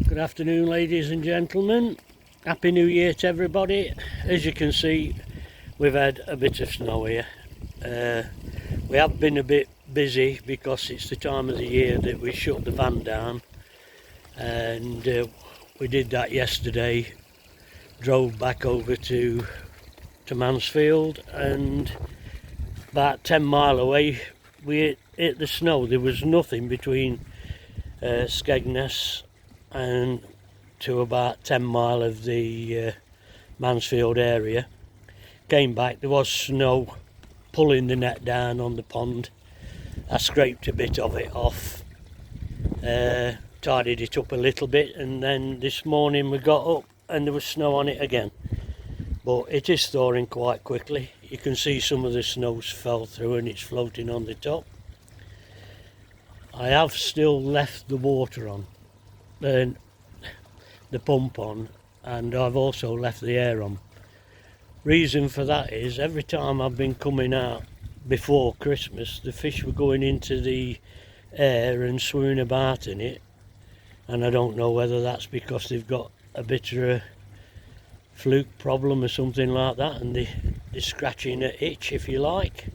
Good afternoon, ladies and gentlemen. Happy New Year to everybody. As you can see, we've had a bit of snow here. We have been a bit busy because it's the time of the year that we shut the van down, and we did that yesterday. Drove back over to Mansfield, and about 10 mile away we hit the snow. There was nothing between Skegness and to about 10 mile of the Mansfield area. Came back, there was snow pulling the net down on the pond. I scraped a bit of it off, tidied it up a little bit, and then this morning we got up and there was snow on it again. But it is thawing quite quickly. You can see some of the snows fell through and it's floating on the top. I have still left the water on, the pump on, and I've also left the air on. Reason for that is every time I've been coming out before Christmas, the fish were going into the air and swimming about in it, and I don't know whether that's because they've got a bit of a fluke problem or something like that, and they're scratching an itch, if you like.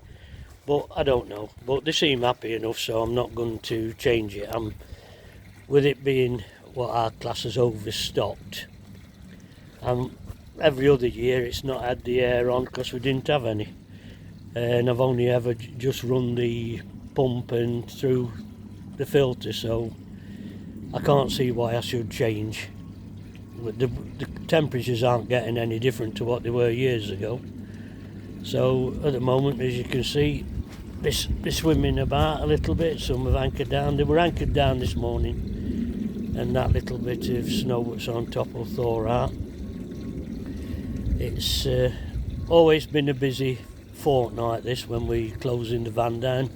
But I don't know, but they seem happy enough, so I'm not going to change it. With it being what our class is overstocked, every other year it's not had the air on because we didn't have any, and I've only ever just run the pump and through the filter, so I can't see why I should change. The temperatures aren't getting any different to what they were years ago. So at the moment, as you can see, they're swimming about a little bit. Some have anchored down. They were anchored down this morning, and that little bit of snow that's on top will thaw out. It's always been a busy fortnight this, when we closing the van down,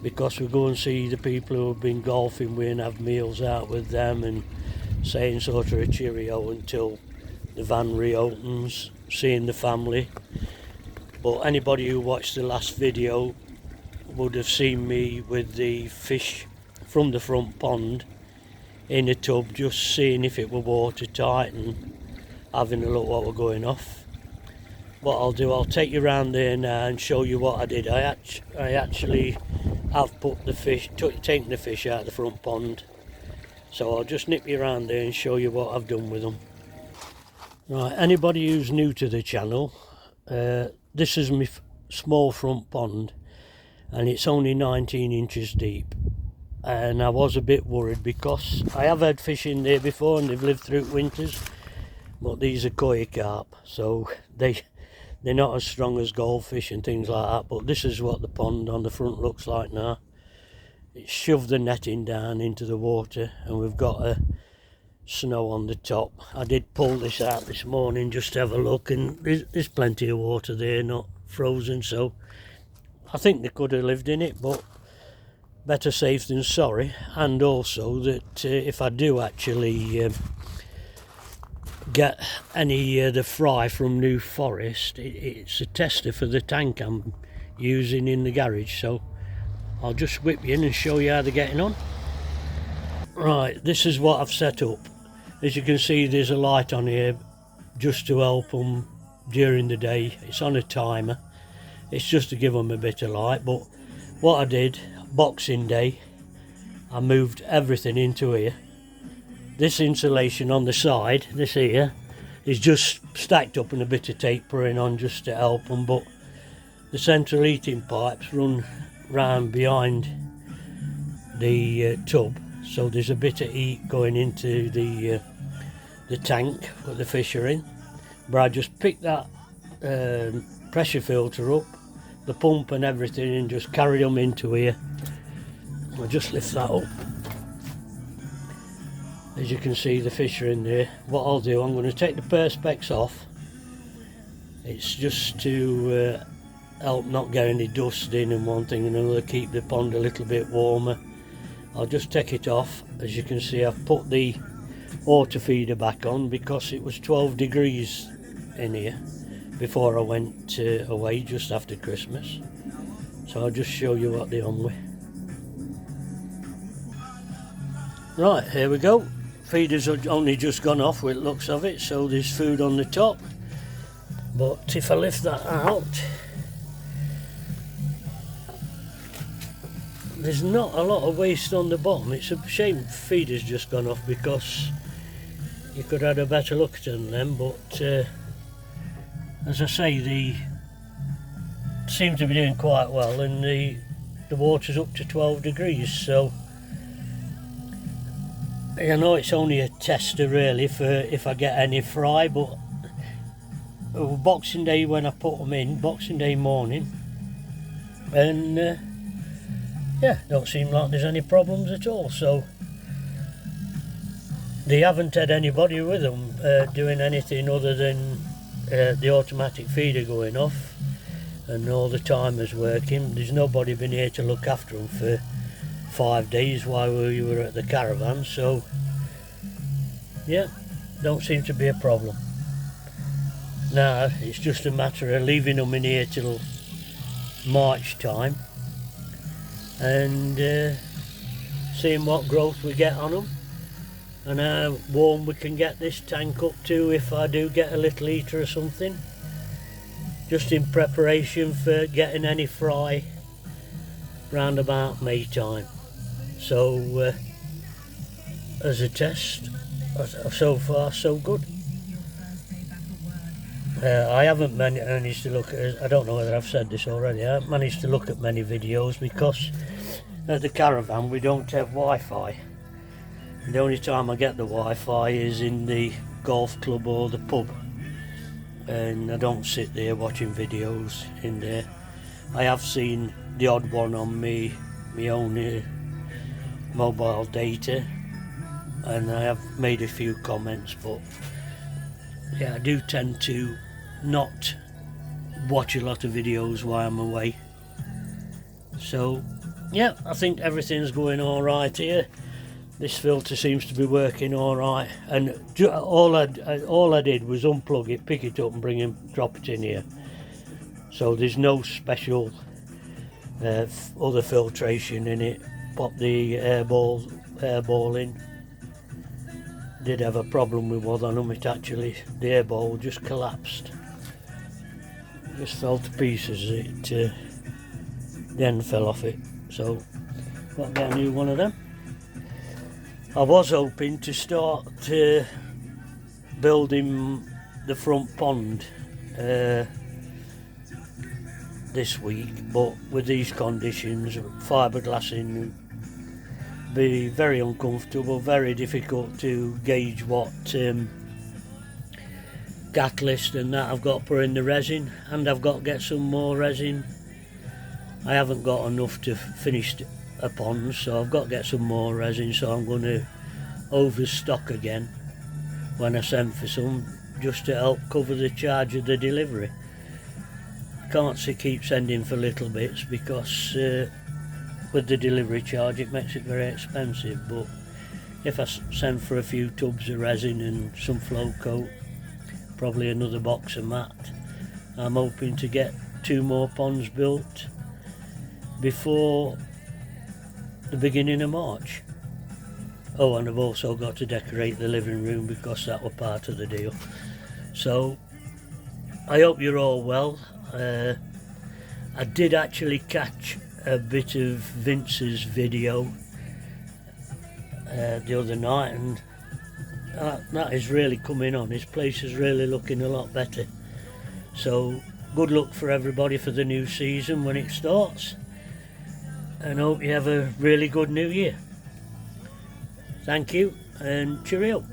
because we go and see the people who have been golfing with and have meals out with them and saying sort of a cheerio until the van reopens, seeing the family. But anybody who watched the last video would have seen me with the fish from the front pond in a tub, just seeing if it were watertight and having a look what were going off. What I'll do, I'll take you around there now and show you what I did. I actually have put the fish, taken the fish out of the front pond. So I'll just nip you around there and show you what I've done with them. Right, anybody who's new to the channel, this is my small front pond, and it's only 19 inches deep. And I was a bit worried because I have had fish in there before and they've lived through winters, but these are koi carp, so they're not as strong as goldfish and things like that. But this is what the pond on the front looks like now. It's shoved the netting down into the water, and we've got a snow on the top. I did pull this out this morning just to have a look, and there's plenty of water there, not frozen, so I think they could have lived in it, but better safe than sorry. And also that if I do actually get any the fry from New Forest, it's a tester for the tank I'm using in the garage, so I'll just whip you in and show you how they're getting on. Right, this is what I've set up. As you can see, there's a light on here just to help them during the day. It's on a timer. It's just to give them a bit of light. But what I did, Boxing Day, I moved everything into here. This insulation on the side, this here, is just stacked up and a bit of tape putting on just to help them. But the central heating pipes run round behind the tub, so there's a bit of heat going into the tank where the fish are in. But I just picked that pressure filter up, the pump and everything, and just carried them into here. I'll just lift that up. As you can see, the fish are in there. What I'll do, I'm going to take the perspex off. It's just to help not get any dust in and one thing and another, keep the pond a little bit warmer. I'll just take it off. As you can see, I've put the water feeder back on because it was 12 degrees in here before I went away just after Christmas. So I'll just show you what they're on with. Right, here we go. feeders have only just gone off with looks of it, so there's food on the top. But if I lift that out, there's not a lot of waste on the bottom. It's a shame feeder's just gone off, because you could have had a better look at them, but as I say, they seem to be doing quite well, and the water's up to 12 degrees, so I know it's only a tester really for if I get any fry, but Boxing Day, when I put them in, Boxing Day morning, and yeah, don't seem like there's any problems at all. So they haven't had anybody with them doing anything other than the automatic feeder going off and all the timers working. There's nobody been here to look after them for 5 days while we were at the caravan, so yeah, don't seem to be a problem. Now it's just a matter of leaving them in here till March time and seeing what growth we get on them and how warm we can get this tank up to if I do get a little heater or something, just in preparation for getting any fry round about May time. So as a test, so far so good. I haven't managed to look at, I don't know whether I've said this already, I haven't managed to look at many videos because at the caravan we don't have Wi-Fi. The only time I get the Wi-Fi is in the golf club or the pub, and I don't sit there watching videos in there. I have seen the odd one on my own mobile data, and I have made a few comments, but yeah, I do tend to not watch a lot of videos while I'm away. So yeah, I think everything's going all right here. This filter seems to be working all right, and all I did was unplug it, pick it up and drop it in here. So there's no special other filtration in it. Pop the airball in. Did have a problem with one of them. It actually, the airball just collapsed, just fell to pieces. It the end fell off it, so got to get a new one of them. I was hoping to start building the front pond this week, but with these conditions, fiberglassing be very uncomfortable, very difficult to gauge what catalyst and that I've got to put in the resin, and I've got to get some more resin. I haven't got enough to finish a pond, so I've got to get some more resin, so I'm going to overstock again when I send for some, just to help cover the charge of the delivery. Can't keep sending for little bits because with the delivery charge it makes it very expensive, but if I send for a few tubs of resin and some flow coat, probably another box of mat, I'm hoping to get 2 more ponds built before the beginning of March. Oh, and I've also got to decorate the living room because that was part of the deal. So I hope you're all well. I did actually catch a bit of Vince's video the other night, and that is really coming on. His place is really looking a lot better. So good luck for everybody for the new season when it starts, and hope you have a really good new year. Thank you and cheerio.